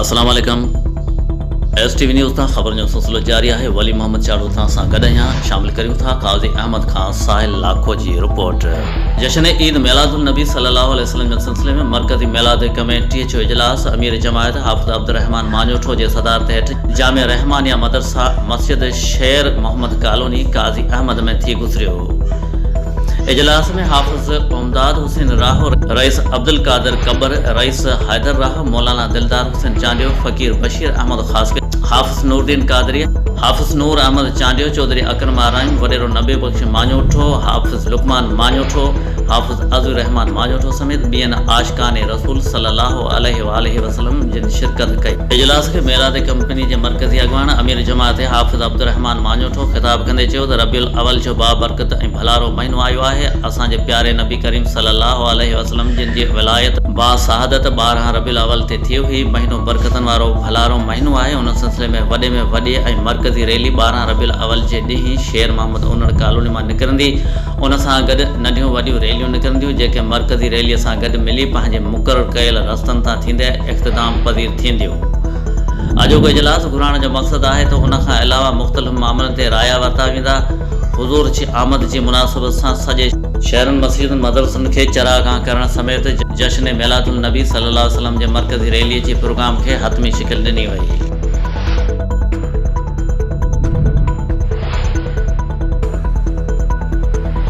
अस्सलाम वालेकुम। STV news था ख़बर जो सिलसिलो जारी है। वली मोहम्मद चाड़ू था गॾु आहियां। शामिल करियूं था काज़ी अहमद खां साहिल लाखो जी रिपोर्ट। जश्न ईद मिलादुल नबी सल्लल्लाहु अलैहि वसल्लम जे सिलसिले में मरकज़ी मिलाद कमेटी जो इजलास अमीर जमायत हाफ़िज़ अब्दुर्रहमान मांजोठो जे सदारत हेठि जामिया रहमानिया मदरसा मस्जिद शेर मोहम्मद कॉलोनी काज़ी अहमद में थी गुज़रियो। इजलास में हाफिज उमदाद हुसैन राहो, रईस अब्दुल कादिर कबर, रईस हैदर राहो, मौलाना दिलदार हुसैन चांडियो, फ़कीर बशीर अहमद खास, हाफिज नूरदीन कादरी, हाफिज नूर अहमद चांडियो, चौधरी अकरम आराइम, वडेरो नबी बख्श मांजोठो, हाफिज लुकमान मांजोठो, हाफिज अज़ुर रहमान मांजोठो समेत ॿियनि आशिकान रसूल सल्लल्लाहु अलैहि वसल्लम जिन शिरकत कई। इजलास के मिलाद कंपनी के मरकज़ी अगवान अमीर जमात हाफिज अब्दुर्रहमान मांजोठो ख़िताब कंदे चयो त रबीउल अवल जो बाबरकत ऐं भलारो महीनो आयो आहे। असांजे प्यारे नबी करीम सल्लल्लाहु अलैहि वसल्लम जिन जी विलायत बा शहादत 12 रबीउल अवल ते थी हुई। महीनो बरकतन वारो भलारो महीनो आहे। उन सिलसिले में वॾे ऐं मरकज़ी रैली 12 रबीउल अवल जे ॾींहुं शेर मोहम्मद उनड़ कॉलोनी मां निकिरंदी। उन सां गॾु नंढियूं वॾियूं रैलियूं निकिरंदियूं जेके मरकज़ी रैलीअ सां गॾु मिली पंहिंजे मुक़ररु कयल रस्तनि तां थींदे इख़्तिताम पज़ीर थींदियूं। अॼोको इजलास घुराइण जो मक़सदु आहे त उन खां अलावा मुख़्तलिफ़ मामलनि ते राया वरिता वेंदा। हुज़ूर जी आमद जी मुनासिबत सां सॼे शहरनि मस्जिदनि मदरसनि खे चरागाह करण समेत जश्न मिलादुल नबी सल्लल्लाहु अलैहि वसल्लम जे मरकज़ी रैलीअ जे प्रोग्राम खे हतमी शिकिल ॾिनी वई।